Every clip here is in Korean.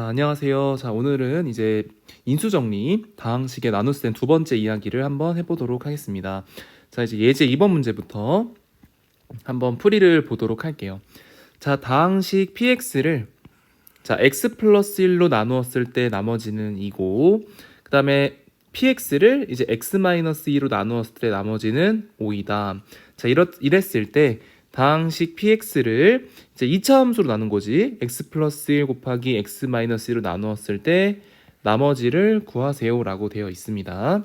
안녕하세요. 오늘은 이제 인수정리, 다항식의 나눗셈 두 번째 이야기를 한번 해보도록 하겠습니다. 이제 예제 2번 문제부터 한번 풀이를 보도록 할게요. 다항식 px를 x 플러스 1로 나누었을 때 나머지는 2고, 그 다음에 px를 이제 x 마이너스 2로 나누었을 때 나머지는 5이다. 이랬을 때 다항식 px를 이제 2차 함수로 나눈 거지. x 플러스 1 곱하기 x 마이너스 1로 나누었을 때 나머지를 구하세요 라고 되어 있습니다.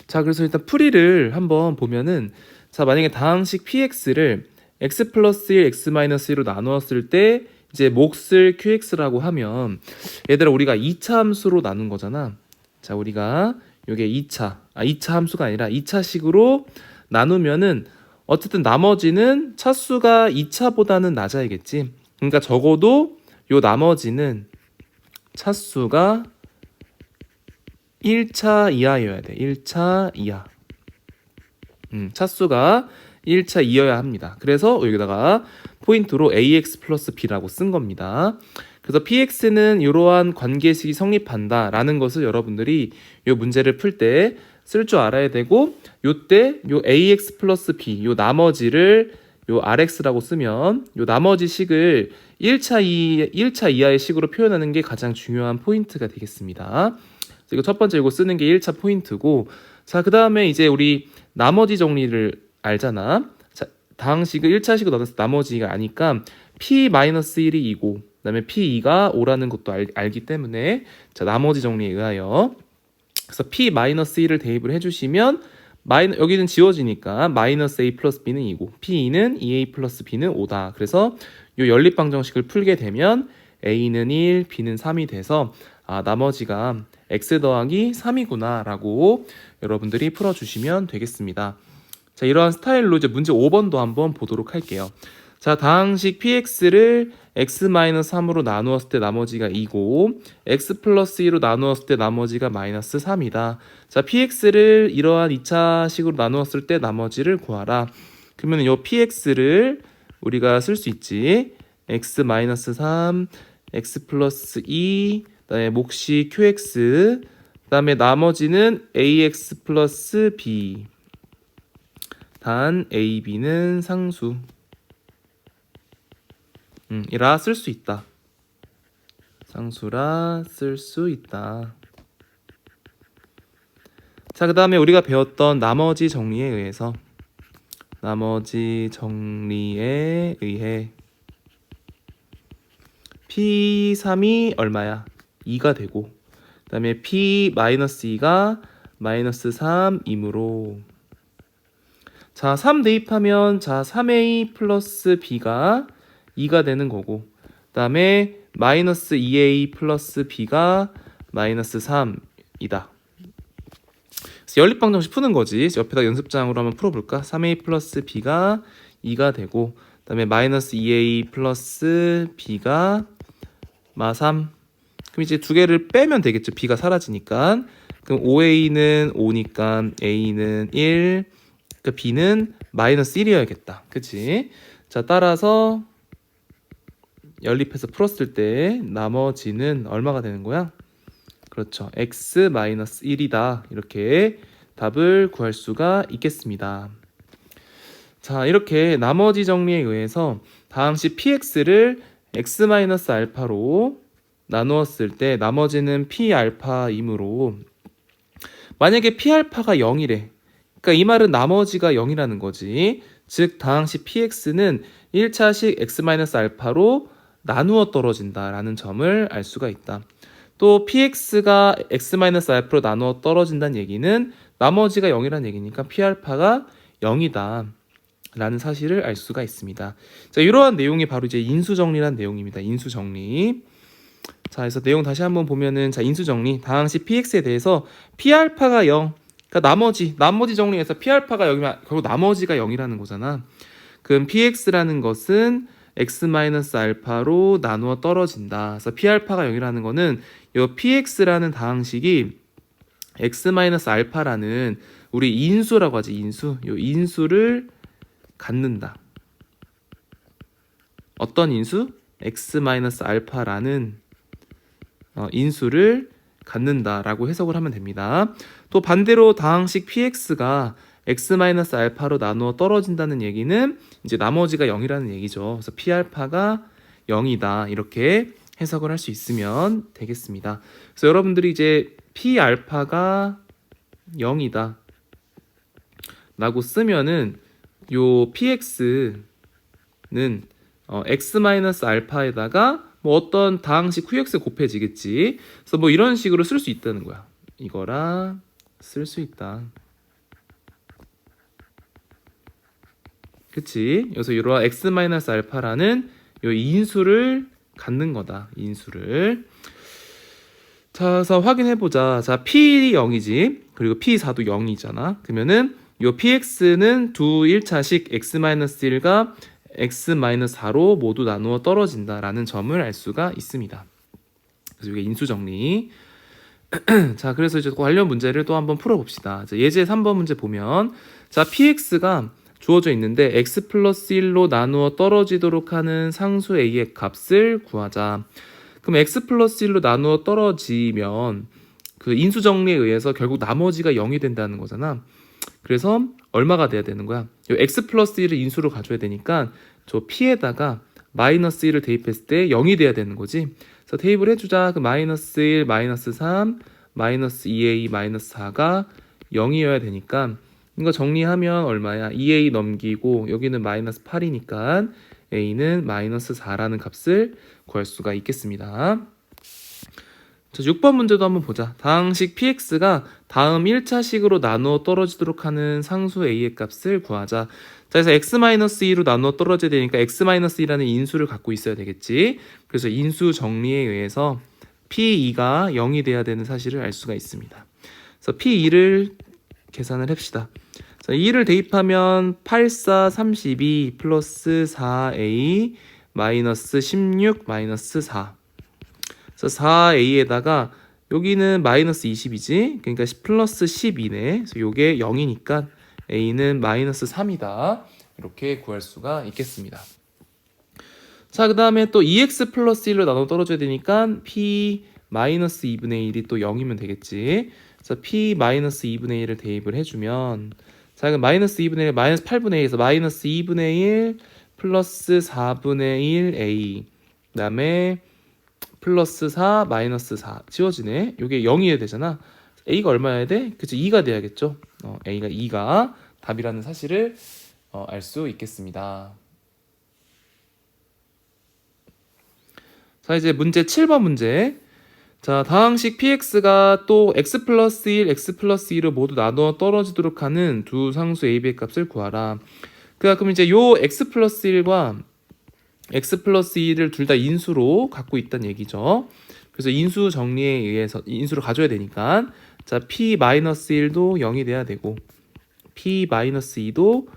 그래서 일단 풀이를 한번 보면은, 만약에 다항식 px를 x 플러스 1, x 마이너스 1로 나누었을 때 이제 몫을 qx라고 하면, 얘들아 우리가 2차 함수로 나눈 거잖아. 우리가 요게 2차 함수가 아니라 2차식으로 나누면은 어쨌든 나머지는 차수가 2차보다는 낮아야겠지. 그러니까 적어도 요 나머지는 차수가 1차 이하여야 돼. 1차 이하. 차수가 1차 이하여야 합니다. 그래서 여기다가 포인트로 ax 플러스 b라고 쓴 겁니다. 그래서 px는 이러한 관계식이 성립한다 라는 것을 여러분들이 이 문제를 풀 때 쓸 줄 알아야 되고, 요때 요 ax 플러스 b 요 나머지를 요 rx라고 쓰면 요 나머지 식을 1차 이하의 식으로 표현하는 게 가장 중요한 포인트가 되겠습니다. 이거 첫 번째 이거 쓰는 게 1차 포인트고, 그 다음에 이제 우리 나머지 정리를 알잖아. 다항식을 1차식으로 나눠서 나머지가 아니까 p-1이 2고 그 다음에 p2가 5라는 것도 알기 때문에 나머지 정리에 의하여, 그래서 p-1을 대입을 해주시면 여기는 지워지니까 마이너스 a 플러스 b는 2고 p2는 2a 플러스 b는 5다. 그래서 이 연립방정식을 풀게 되면 a는 1, b는 3이 돼서 나머지가 x 더하기 3이구나 라고 여러분들이 풀어주시면 되겠습니다. 이러한 스타일로 이제 문제 5번도 한번 보도록 할게요. 다항식 px를 x-3으로 나누었을 때 나머지가 2고 x 플러스 2로 나누었을 때 나머지가 마이너스 3이다. px를 이러한 2차식으로 나누었을 때 나머지를 구하라. 그러면 이 px를 우리가 쓸 수 있지. x-3, x 플러스 2, 그다음에 몫이 qx, 그다음에 나머지는 ax 플러스 b. 단 a, b는 상수. 이라 쓸 수 있다. 상수라 쓸 수 있다. 그 다음에 우리가 배웠던 나머지 정리에 의해 P3이 얼마야? 2가 되고, 그 다음에 P-2가 마이너스 3이므로 3 대입하면 3A 플러스 B가 2가 되는 거고, 그 다음에 마이너스 2A 플러스 B가 마이너스 3이다. 그래서 연립방정식 푸는 거지. 옆에다 연습장으로 한번 풀어볼까? 3A 플러스 B가 2가 되고, 그 다음에 마이너스 2A 플러스 B가 마3. 그럼 이제 두 개를 빼면 되겠죠. B가 사라지니까. 그럼 5A는 5니까 A는 1, 그러니까 B는 마이너스 1이어야겠다. 그치? 따라서 연립해서 풀었을 때 나머지는 얼마가 되는 거야? 그렇죠. x-1이다. 이렇게 답을 구할 수가 있겠습니다. 이렇게 나머지 정리에 의해서 다항식 px를 x-알파로 나누었을 때 나머지는 p알파이므로, 만약에 p알파가 0이래. 그러니까 이 말은 나머지가 0이라는 거지. 즉 다항식 px는 1차식 x-알파로 나누어 떨어진다라는 점을 알 수가 있다. 또 px가 x-알파로 나누어 떨어진다는 얘기는 나머지가 0이라는 얘기니까 p알파가 0이다 라는 사실을 알 수가 있습니다. 이러한 내용이 바로 이제 인수정리란 내용입니다. 인수정리. 그래서 내용 다시 한번 보면은, 인수정리 다항식 px에 대해서 p알파가 0, 그러니까 나머지 정리해서 p알파가 0이면 결국 나머지가 0이라는 거잖아. 그럼 px라는 것은 x-알파로 나누어 떨어진다. 그래서 p알파가 0이라는 거는 이 px라는 다항식이 x-알파라는 우리 인수라고 하지. 이 인수를 갖는다. 어떤 인수? x-알파라는 인수를 갖는다라고 해석을 하면 됩니다. 또 반대로 다항식 px가 x-알파로 나누어 떨어진다는 얘기는 이제 나머지가 0이라는 얘기죠. 그래서 p알파가 0이다 이렇게 해석을 할 수 있으면 되겠습니다. 그래서 여러분들이 이제 p알파가 0이다 라고 쓰면은 요 px는 x-알파에다가 뭐 어떤 다항식 qx 곱해지겠지. 그래서 뭐 이런 식으로 쓸 수 있다는 거야. 이거랑 쓸 수 있다. 그치? 그래서 이러한 x-알파라는 요 인수를 갖는 거다. 인수를. 자, 그래서 확인해 보자. 자, p 0이지. 그리고 p4도 0이잖아. 그러면은 요 px는 두 1차식 x-1과 x-4로 모두 나누어 떨어진다라는 점을 알 수가 있습니다. 그래서 이게 인수 정리. 자, 그래서 이제 관련 문제를 또 한번 풀어봅시다. 자, 예제 3번 문제 보면, 자, px가 주어져 있는데 x 플러스 1로 나누어 떨어지도록 하는 상수 a의 값을 구하자. 그럼 x 플러스 1로 나누어 떨어지면 그 인수 정리에 의해서 결국 나머지가 0이 된다는 거잖아. 그래서 얼마가 돼야 되는 거야? 요 x 플러스 1을 인수로 가져야 되니까 저 p에다가 마이너스 1을 대입했을 때 0이 돼야 되는 거지. 그래서 대입을 해주자. 그 마이너스 1, 마이너스 3, 마이너스 2a, 마이너스 4가 0이어야 되니까 이거 정리하면 얼마야? 2a 넘기고 여기는 마이너스 8이니까 a는 마이너스 4라는 값을 구할 수가 있겠습니다. 자, 6번 문제도 한번 보자. 다항식 px가 다음 1차식으로 나누어 떨어지도록 하는 상수 a의 값을 구하자. 자, 그래서 x-2로 나누어 떨어져야 되니까 x-2라는 인수를 갖고 있어야 되겠지. 그래서 인수 정리에 의해서 p2가 0이 돼야 되는 사실을 알 수가 있습니다. 그래서 p2를 계산을 합시다. 자, 2를 대입하면 8, 4, 32 플러스 4a 마이너스 16 마이너스 4. 그래서 4a에다가 여기는 마이너스 20이지. 그러니까 플러스 12네. 그래서 이게 0이니까 a는 마이너스 3이다. 이렇게 구할 수가 있겠습니다. 자, 그 다음에 또 2x 플러스 1로 나눠 떨어져야 되니까 p 마이너스 2분의 1이 또 0이면 되겠지. 그래서 p 마이너스 2분의 1을 대입을 해주면 자, 그럼 마이너스 2분의 1, 마이너스 8분의 1에서 마이너스 2분의 1 플러스 4분의 1 a 그 다음에 플러스 4 마이너스 4 지워지네. 이게 0이어야 되잖아. a가 얼마여야 돼? 그치, 2가 돼야겠죠. a가 2가 답이라는 사실을 알 수 있겠습니다. 자, 이제 문제 7번 문제. 자, 다항식 px가 또 x 플러스 1, x 플러스 2로 모두 나누어 떨어지도록 하는 두 상수 a, b의 값을 구하라. 그럼 이제 요 x 플러스 1과 x 플러스 2를 둘 다 인수로 갖고 있다는 얘기죠. 그래서 인수 정리에 의해서 인수를 가져야 되니까 자, p-1도 0이 돼야 되고 p-2도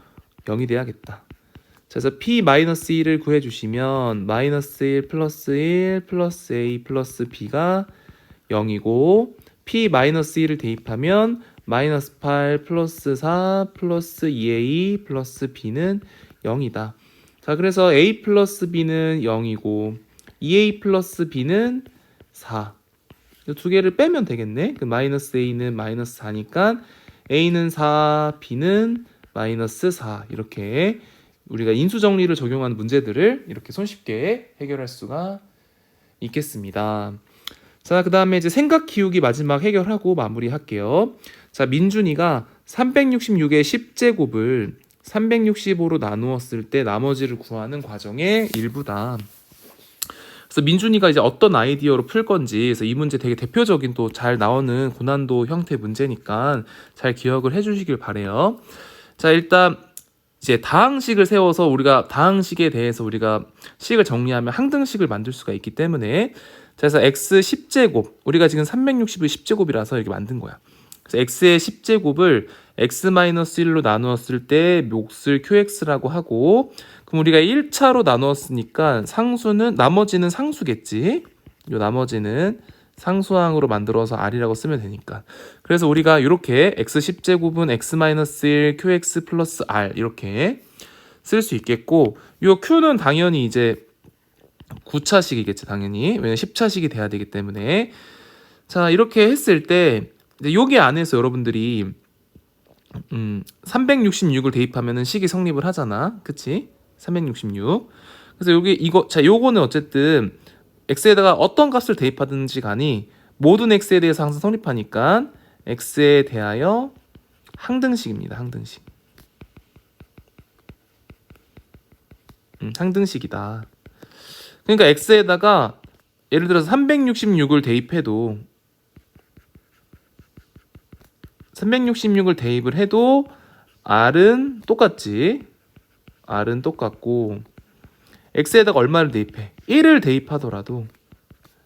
0이 돼야겠다. 자, 그래서 p-1을 구해주시면 마이너스 1 플러스 1 플러스 a 플러스 b가 0이고 p-1을 대입하면 마이너스 8 플러스 4 플러스 2a 플러스 b는 0이다. 자, 그래서 a 플러스 b는 0이고 2a 플러스 b는 4. 이 두 개를 빼면 되겠네. 그 마이너스 a는 마이너스 4니까 a는 4, b는 마이너스 4. 이렇게 우리가 인수 정리를 적용하는 문제들을 이렇게 손쉽게 해결할 수가 있겠습니다. 자, 그 다음에 이제 생각 키우기 마지막 해결하고 마무리할게요. 자, 민준이가 366의 10제곱을 365로 나누었을 때 나머지를 구하는 과정의 일부다. 그래서 민준이가 이제 어떤 아이디어로 풀 건지, 그래서 이 문제 되게 대표적인 또 잘 나오는 고난도 형태 문제니까 잘 기억을 해주시길 바래요. 자, 일단 이제 다항식을 세워서 우리가 다항식에 대해서 우리가 식을 정리하면 항등식을 만들 수가 있기 때문에 자, 그래서 x 10제곱 우리가 지금 360을 10제곱이라서 이렇게 만든 거야. 그래서 x의 10제곱을 x-1로 나누었을 때 몫을 qx라고 하고 그럼 우리가 1차로 나누었으니까 상수는 나머지는 상수겠지. 요 나머지는 상수항으로 만들어서 r이라고 쓰면 되니까. 그래서 우리가 이렇게 x 10제곱은 x-1 qx 플러스 r 이렇게 쓸 수 있겠고 요 q는 당연히 이제 9차식이겠지 당연히. 왜냐면 10차식이 돼야 되기 때문에. 자, 이렇게 했을 때 이제 여기 안에서 여러분들이 366을 대입하면은 식이 성립을 하잖아. 그치? 366. 그래서 여기 이거 자, 요거는 어쨌든 x에다가 어떤 값을 대입하든지 간이 모든 x에 대해서 항상 성립하니까 x에 대하여 항등식입니다. 항등식. 항등식이다. 그러니까 x에다가 예를 들어서 366을 대입해도 366을 대입을 해도 r은 똑같지. r은 똑같고 x에다가 얼마를 대입해? 1을 대입하더라도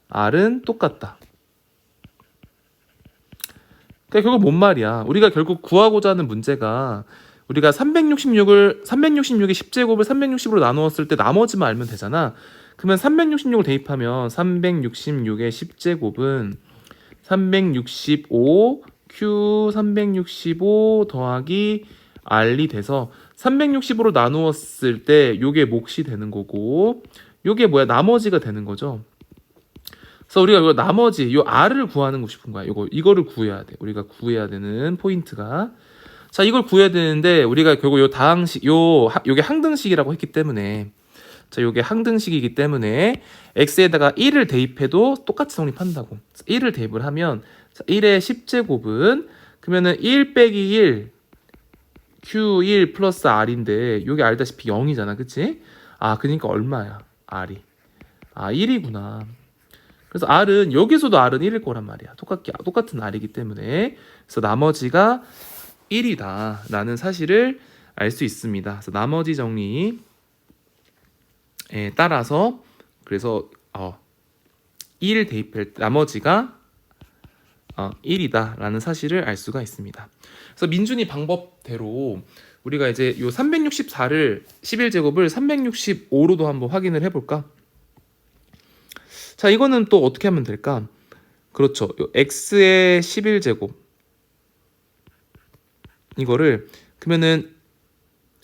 r은 똑같다. 그러니까 결국 뭔 말이야? 우리가 결국 구하고자 하는 문제가 우리가 366의 10제곱을 360으로 나누었을 때 나머지만 알면 되잖아. 그러면 366을 대입하면 366의 10제곱은 365 q 365 더하기 r이 돼서 360으로 나누었을 때 요게 몫이 되는 거고 요게 뭐야? 나머지가 되는 거죠. 그래서 우리가 이거 나머지 요 r을 구하는 거 싶은 거야. 이거를 구해야 돼. 우리가 구해야 되는 포인트가 자, 이걸 구해야 되는데 우리가 결국 요 다항식 요게 항등식이라고 했기 때문에 자, 요게 항등식이기 때문에 x에다가 1을 대입해도 똑같이 성립한다고. 1을 대입을 하면 1의 10제곱은 그러면은 1 빼기 1 q1 플러스 r인데 요게 알다시피 0이잖아. 그치? 아, 그러니까 얼마야? r이. 아, 1이구나. 그래서 r은 여기서도 r은 1일 거란 말이야. 똑같은 r이기 때문에. 그래서 나머지가 1이다 라는 사실을 알 수 있습니다. 그래서 나머지 정리에 따라서 그래서 1 대입할 때 나머지가 1이다 라는 사실을 알 수가 있습니다. 그래서 민준이 방법대로 우리가 이제 요 364를 11제곱을 365로도 한번 확인을 해볼까? 자, 이거는 또 어떻게 하면 될까? 그렇죠. 요 x의 11제곱 이거를 그러면은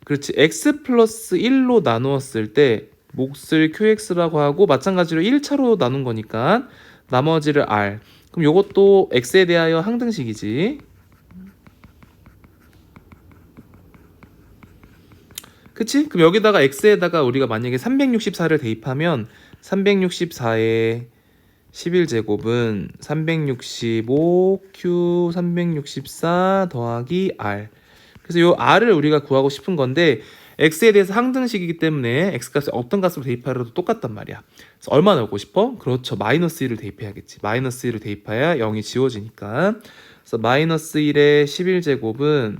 그렇지 x 플러스 1로 나누었을 때 몫을 qx라고 하고 마찬가지로 1차로 나눈 거니까 나머지를 r. 그럼 요것도 x에 대하여 항등식이지. 그치? 그럼 여기다가 x에다가 우리가 만약에 364를 대입하면 364의 11제곱은 365 q 364 더하기 r. 그래서 요 r을 우리가 구하고 싶은 건데 x에 대해서 항등식이기 때문에 x값에 어떤 값으로 대입하려도 똑같단 말이야. 그래서 얼마 넣고 싶어? 그렇죠. 마이너스 1을 대입해야겠지. 마이너스 1을 대입해야 0이 지워지니까. 그래서 마이너스 1의 11제곱은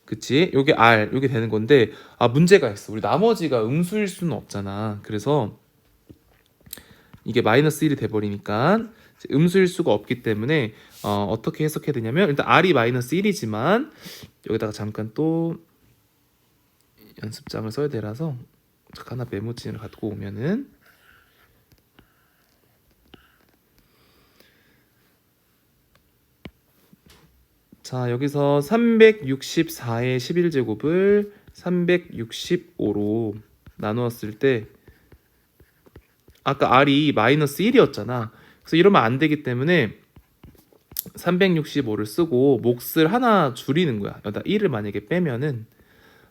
그치? 요게 r, 요게 되는 건데 문제가 있어. 우리 나머지가 음수일 수는 없잖아. 그래서 이게 마이너스 1이 돼버리니까 음수일 수가 없기 때문에 어떻게 해석해야 되냐면 일단 r이 마이너스 1이지만 여기다가 잠깐 또 연습장을 써야 되라서 하나 메모지를 갖고 오면은 자, 여기서 364의 11제곱을 365로 나누었을 때 아까 r이 마이너스 1이었잖아. 그래서 이러면 안 되기 때문에 365를 쓰고 몫을 하나 줄이는 거야. 여기다 1을 만약에 빼면은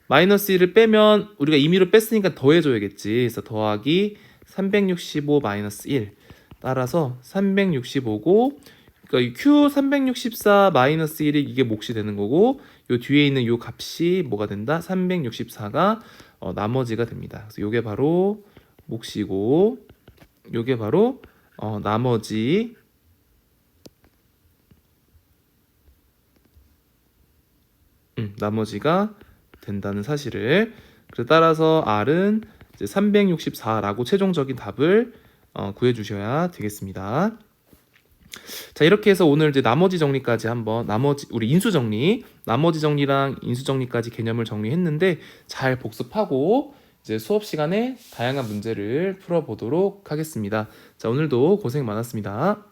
마이너스 1을 빼면 우리가 임의로 뺐으니까 더해줘야겠지. 그래서 더하기 365 마이너스 1 따라서 365고 그러니까 q 364 마이너스 1이 이게 몫이 되는 거고 요 뒤에 있는 요 값이 뭐가 된다? 364가 나머지가 됩니다. 그래서 요게 바로 몫이고 요게 바로 나머지 나머지가 된다는 사실을. 그래서 따라서 r은 이제 364라고 최종적인 답을 구해 주셔야 되겠습니다. 자, 이렇게 해서 오늘 이제 나머지 정리까지 한번 우리 인수 정리, 나머지 정리랑 인수 정리까지 개념을 정리했는데 잘 복습하고 이제 수업 시간에 다양한 문제를 풀어보도록 하겠습니다. 자, 오늘도 고생 많았습니다.